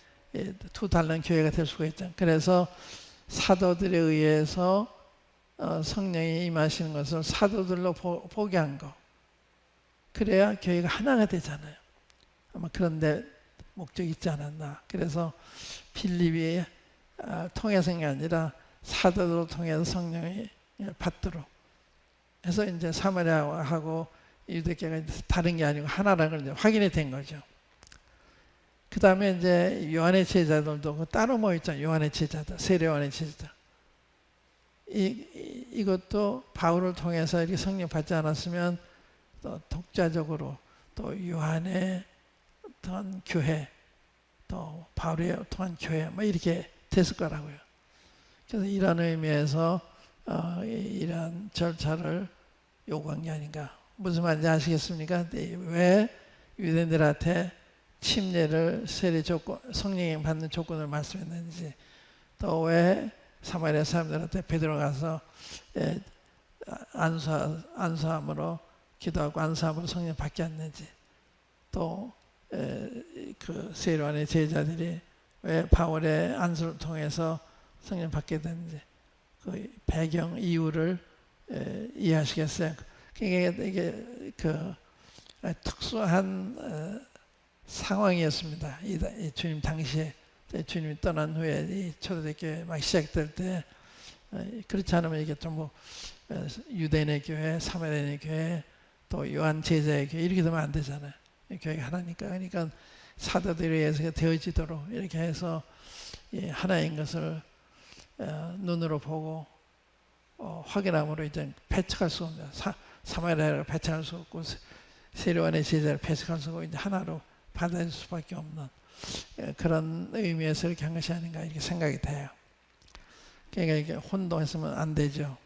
두 다른 교회가 될 수가 있죠. 그래서 사도들에 의해서 성령이 임하시는 것을 사도들로 보게 한 거. 그래야 교회가 하나가 되잖아요. 아마 그런데 목적이 있지 않았나. 그래서 필립이 통해서가 아니라 사도들로 통해서 성령이 받도록 해서 이제 사마리아하고 유대교가 다른 게 아니고 하나라는 걸 확인이 된 거죠. 그 다음에 이제 요한의 제자들도 따로 모였잖아요. 요한의 제자들, 세례 요한의 제자들. 이것도 바울을 통해서 이렇게 성령 받지 않았으면 또 독자적으로 또 요한의 어떤 교회, 또 바울의 통한 교회, 뭐 이렇게 됐을 거라고요. 그래서 이런 의미에서 이러한 절차를 요구한 게 아닌가. 무슨 말인지 아시겠습니까? 왜 유대인들한테 침례를 세례 조건, 성령 받는 조건을 말씀했는지, 또 왜 사마리아 사람들한테 베드로 가서 안수함으로 기도하고 안수함으로 성령 받게 했는지, 또 그 세례요한의 제자들이 왜 바울의 안수를 통해서 성령 받게 됐는지, 그 배경 이유를 이해하시겠어요? 이게 그 특수한 상황이었습니다. 이 주님 당시에, 주님이 떠난 후에 이 초대교회 막 시작될 때, 그렇지 않으면 이게 좀 유대인의 교회, 사마리아인의 교회, 또 요한 제자의 교회 이렇게 되면 안 되잖아요. 교회가 하나니까. 그러니까 사도들에 의해서 되어지도록 이렇게 해서 하나인 것을 눈으로 보고 확인함으로 이제 배척할 수 없는, 사마리아를 배척할 수 없고 세례요한의 제자를 배척할 수 없고 이제 하나로 받아줄 수밖에 없는 그런 의미에서 이렇게 한 것이 아닌가 이렇게 생각이 돼요. 그러니까 이게 혼동했으면 안 되죠.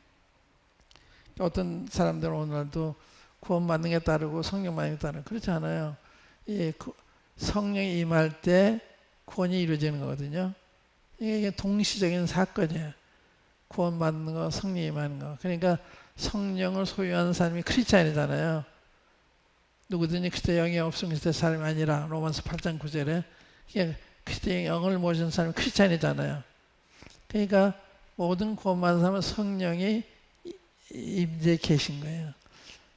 어떤 사람들은 오늘도 구원 받는 게 따르고 성령 받는 게 따르고 그렇지 않아요. 성령이 임할 때 구원이 이루어지는 거거든요. 이게 동시적인 사건이에요. 구원 받는 거, 성령 임하는 거. 그러니까 성령을 소유하는 사람이 크리스찬이잖아요. 누구든지 그리스도의 영이 없으면 그리스도의 사람이 아니라 로마서 8장 9절에 그리스도의 영을 모신 사람이 크리스찬이잖아요. 그러니까 모든 구원받는 사람은 성령이 임재해 계신 거예요.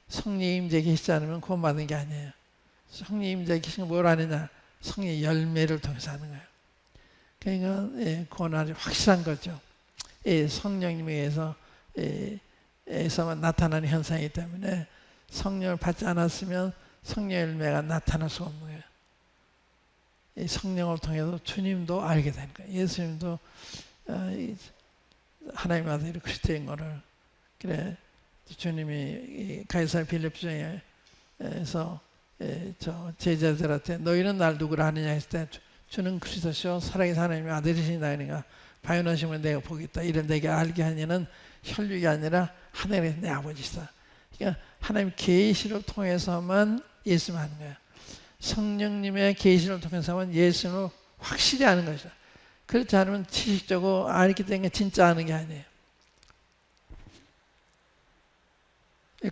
성령이 임재해 계시지 않으면 구원받는 게 아니에요. 성령이 임재해 계신 건 뭘 하느냐? 성령의 열매를 통해서 하는 거예요. 그러니까 구원은 아주 확실한 거죠. 성령님에 의해서만 나타나는 현상이기 때문에 성령을 받지 않았으면 성령 열매가 나타날 수 없는 거예요. 이 성령을 통해서 주님도 알게 되는 거예요. 예수님도 하나님 아들 그리스도인 것을, 그래 주님이 가이사랴 빌립보에서 저 제자들한테 너희는 날 누구라 하느냐 했을 때 주는 그리스도시요 살아계신 하나님의 아들이시다. 그러니까 바요나심을 내가 보겠다. 이런 내게 알게 하니는 혈육이 아니라 하늘의 내 아버지시다. 그러니까 하나님 계시를 통해서만 예수님 하는 거예요. 성령님의 계시를 통해서만 예수님을 확실히 아는 것이죠. 그렇지 않으면 지식적으로 알기 때문에 진짜 아는 게 아니에요.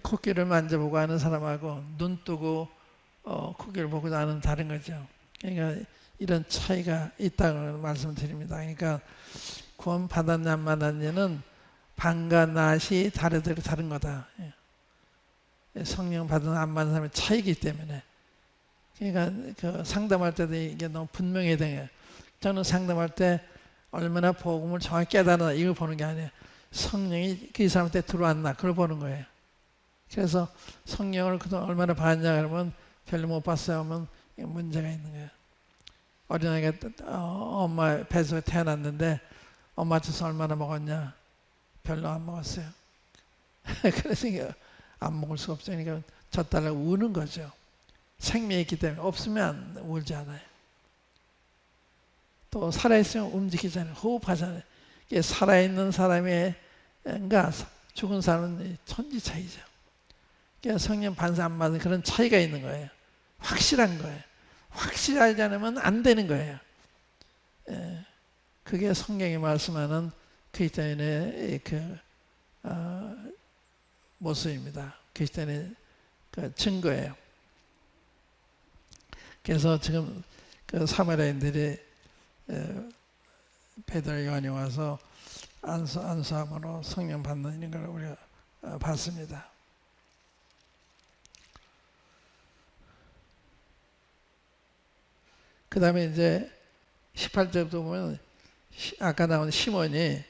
코끼리를 만져보고 아는 사람하고 눈 뜨고 코끼리를 보고 아는 다른 거죠. 그러니까 이런 차이가 있다고 말씀을 드립니다. 그러니까 구원 받았냐 안 받았냐는 방과 낫이 다른 거다. 성령 받은 안 받은 사람의 차이기 때문에. 그러니까 그 상담할 때도 이게 너무 분명해야 돼요. 저는 상담할 때 얼마나 복음을 정확히 깨달았나 이걸 보는 게 아니에요. 성령이 그 사람한테 들어왔나 그걸 보는 거예요. 그래서 성령을 그동안 얼마나 받았냐 그러면 별로 못 봤어요 하면 문제가 있는 거예요. 어린아이가 엄마 뱃속에 태어났는데 엄마 젖을 얼마나 먹었냐? 별로 안 먹었어요. 그래서 안 먹을 수가 없으니까 젖달라고 우는 거죠. 생명이 있기 때문에 없으면 울지 않아요. 또 살아있으면 움직이잖아요. 호흡하잖아요. 이게 살아있는 사람과 죽은 사람은 천지 차이죠. 그러니까 성령 반사 안 받는 그런 차이가 있는 거예요. 확실한 거예요. 확실하지 않으면 안 되는 거예요. 그게 성경이 말씀하는 그리스도인의 모습입니다. 그리스도인의 그 증거예요. 그래서 지금 그 사마리아인들이 베드로 요한이 와서 안수함으로 성령 받는 이런 걸 우리가 봤습니다. 그 다음에 이제 18절부터 보면 아까 나온 시몬이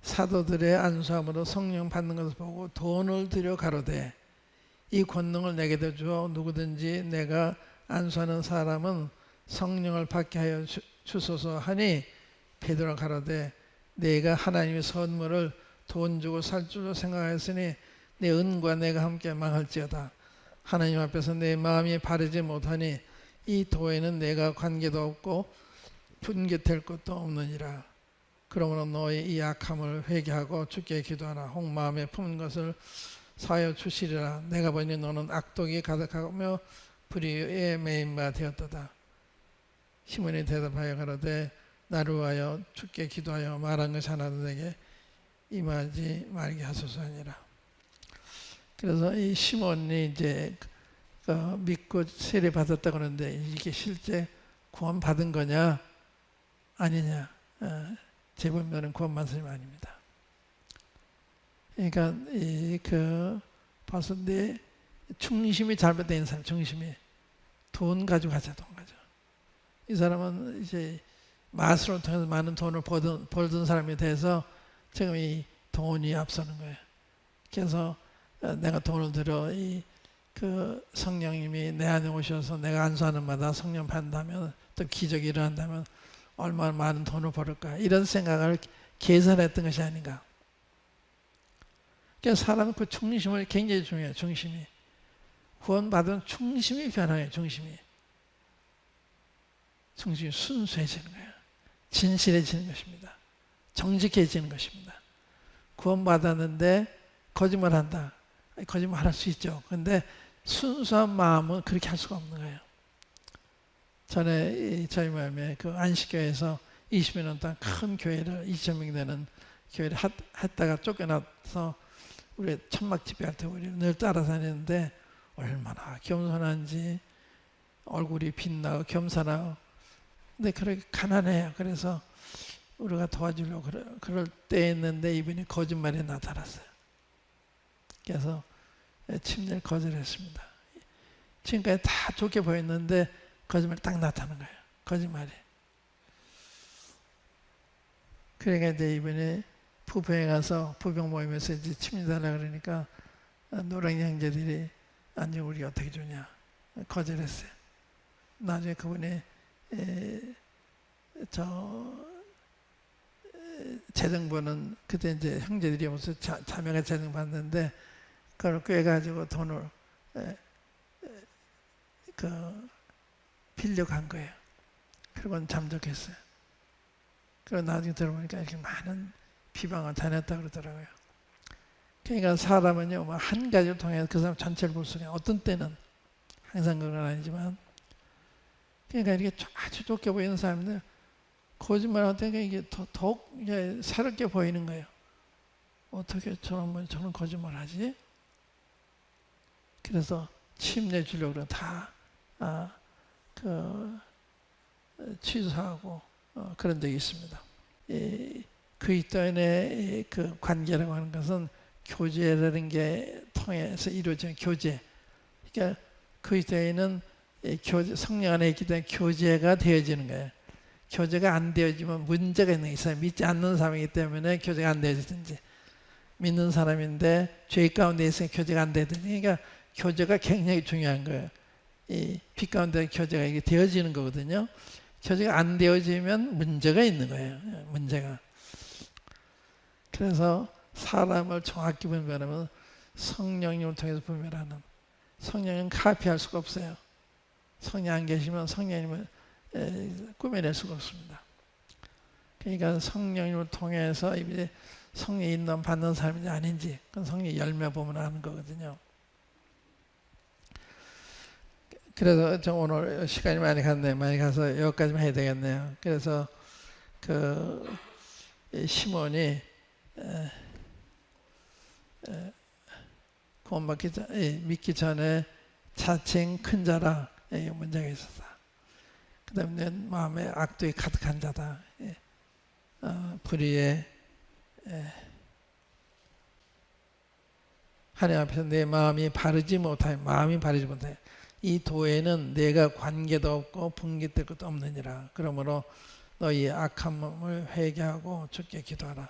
사도들의 안수함으로 성령 받는 것을 보고 돈을 들여 가로되 이 권능을 내게도 주어 누구든지 내가 안수하는 사람은 성령을 받게 하여 주소서 하니 베드로가 가로되 내가 하나님의 선물을 돈 주고 살 줄로 생각하였으니 내 은과 내가 함께 망할지어다. 하나님 앞에서 내 마음이 바르지 못하니 이 도에는 내가 관계도 없고 분깃할 것도 없느니라. 그러므로 너의 이 악함을 회개하고 주께 기도하라. 혹 마음에 품은 것을 사하여 주시리라. 내가 보니 너는 악독이 가득하며 불의에 매인 바 되었도다. 시몬이 대답하여 가로되 나를 위하여 주께 기도하여 말한 것이 하나도 내게 임하지 말게 하소서 하니라. 그래서 이 시몬이 이제 믿고 세례 받았다 그러는데 이게 실제 구원 받은 거냐 아니냐? 재분별은 구원 받은 사람이 아닙니다. 그러니까 벌써 내 중심이 잘못된 사람, 중심이 돈 가지고 가자, 돈 가지고. 이 사람은 이제 마술을 통해서 많은 돈을 벌던 사람이 돼서 지금 이 돈이 앞서는 거예요. 그래서 내가 돈을 들여 그 성령님이 내 안에 오셔서 내가 안수하는 마다 성령 받는다면 또 기적이 일어난다면 얼마나 많은 돈을 벌을까 이런 생각을 계산했던 것이 아닌가. 그러니까 사람은 그 중심을 굉장히 중요해요. 중심이 구원받은 중심이 변화해요. 중심이 순수해지는 거예요. 진실해지는 것입니다. 정직해지는 것입니다. 구원받았는데 거짓말한다. 거짓말할 수 있죠. 그런데 순수한 마음은 그렇게 할 수가 없는 거예요. 전에 저희 마음에 그 안식교회에서 20여 년 동안 큰 교회를 2,000명 되는 교회를 했다가 쫓겨나서 우리 천막 집회할 때 우리 늘 따라다니는데 얼마나 겸손한지 얼굴이 빛나고 겸손하고 근데 그렇게 가난해요. 그래서 우리가 도와주려고 그럴 때였는데 이분이 거짓말에 나타났어요. 그래서 침례를 거절했습니다. 지금까지 다 좋게 보였는데 거짓말이 딱 나타난 거예요. 거짓말이. 그러니까 이제 이번에 부평에 가서 부평 모임에서 이제 침례달라 그러니까 노랭이 형제들이 아니 우리 어떻게 주냐 거절했어요. 나중에 그분이 재정부는 그때 이제 형제들이 오면서 자매가 재정 받는데 그걸 꿰가지고 돈을 빌려간 거예요. 그러고는 잠적했어요. 그리고 나중에 들어보니까 이렇게 많은 비방을 다녔다 그러더라고요. 그러니까 사람은요, 뭐 한 가지를 통해서 그 사람 전체를 볼 수가 어떤 때는 항상 그건 아니지만, 그러니까 이렇게 아주 좋게 보이는 사람들 거짓말할 때 이게 더욱 이제 새롭게 보이는 거예요. 어떻게 저런 거짓말하지? 그래서 침례 주려고 그래 다 취소하고 그런 적이 있습니다. 그리스도인의 그 관계라고 하는 것은 교제라는 게 통해서 이루어지는 교제. 그러니까 그리스도인은 성령 안에 있기 때문에 교제가 되어지는 거예요. 교제가 안 되어지면 문제가 있는 있어요. 믿지 않는 사람이기 때문에 교제가 안 되어지든지, 믿는 사람인데 죄 가운데 있으면 교제가 안 되든지. 그러니까 교제가 굉장히 중요한 거예요. 이 빛 가운데 교제가 이게 되어지는 거거든요. 교제가 안 되어지면 문제가 있는 거예요. 문제가. 그래서 사람을 정확히 분별하면 성령님을 통해서 분별하는, 성령은 카피할 수가 없어요. 성령 안 계시면 성령님을 꾸며낼 수가 없습니다. 그러니까 성령님을 통해서 이제 성령 인도함 받는 사람인지 아닌지 그건 성령 열매 보면 아는 거거든요. 그래서 저 오늘 시간이 많이 갔네요. 많이 가서 여기까지만 해야 되겠네요. 그래서 그 시몬이 구원받기 전, 믿기 전에 자칭 큰 자라 문제가 있었다. 그 다음에 마음에 악독이 가득한 자다. 불의에 하나님 앞에서 내 마음이 바르지 못하여 이 도에는 내가 관계도 없고 분깃될 것도 없느니라. 그러므로 너희 악한 몸을 회개하고 주께 기도하라.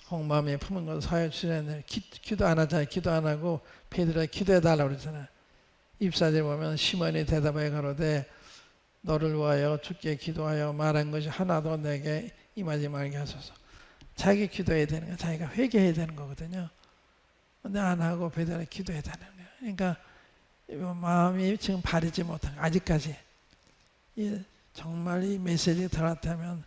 홍마음에 품은 것 사여 주시라는 기도 안 하잖아요. 기도 안 하고 베드로가 기도해달라고 그러잖아요. 입사절 보면 시몬이 대답하여 가로되 너를 위하여 주께 기도하여 말한 것이 하나도 내게 임하지 말게 하소서. 자기 기도해야 되는 거야. 자기가 회개해야 되는 거거든요. 근데 안 하고 베드로가 기도해야 되는 거예요. 그러니까 마음이 지금 바르지 못한 아직까지 정말 이 메시지 들었다면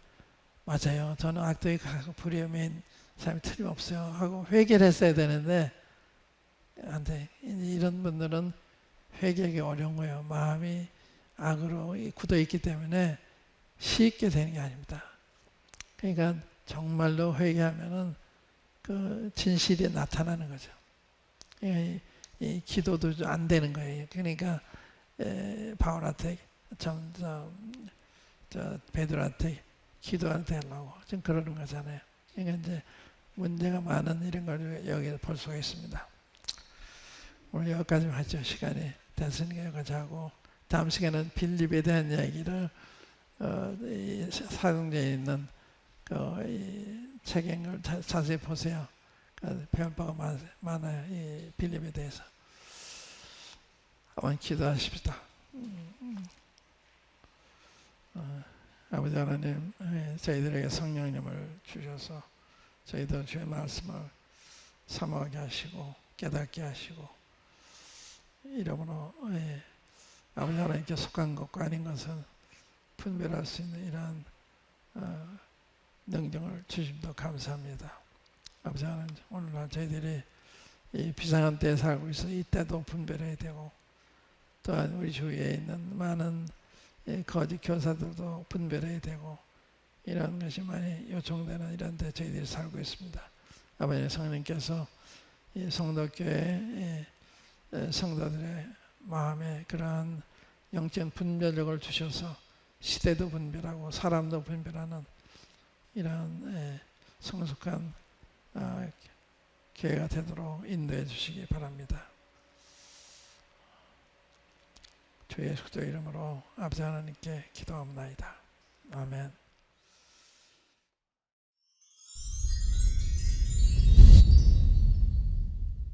맞아요. 저는 악독이 가고 불의에 매인 사람이 틀림없어요 하고 회개를 했어야 되는데 안 돼. 이런 분들은 회개하기 어려운 거예요. 마음이 악으로 굳어 있기 때문에 쉽게 되는 게 아닙니다. 그러니까 정말로 회개하면은 그 진실이 나타나는 거죠. 이 기도도 안 되는 거예요. 그러니까 바울한테 베드로한테 기도할 때 하려고 지금 그러는 거잖아요. 그러니까 이제 문제가 많은 이런 걸 여기서 볼 수가 있습니다. 오늘 여기까지만 하죠. 시간이 됐으니까 여기까지 하고 다음 시간은 빌립에 대한 이야기를 이 사도행전에 있는 이 책을 자세히 보세요. 배울 바가 많아요. 이 빌립에 대해서. 한번 기도하십시다. 아버지 하나님, 저희들에게 성령님을 주셔서 저희도 주의 말씀을 사모하게 하시고 깨닫게 하시고 이러므로 아버지 하나님께 속한 것과 아닌 것을 분별할 수 있는 이러한 능력을 주심도 감사합니다. 아버지 하나님, 오늘날 저희들이 이 비상한 때에 살고 있어 이때도 분별해야 되고 또한 우리 주위에 있는 많은 거짓 교사들도 분별해야 되고 이런 것이 많이 요청되는 이런 데 저희들이 살고 있습니다. 아버지 성령님께서 이 성도교회 성도들의 마음에 그러한 영적 분별력을 주셔서 시대도 분별하고 사람도 분별하는 이러한 성숙한 교회가 되도록 인도해 주시기 바랍니다. 주 예수 그리스도 이름으로 아버지 하나님께 기도합니다. 아멘.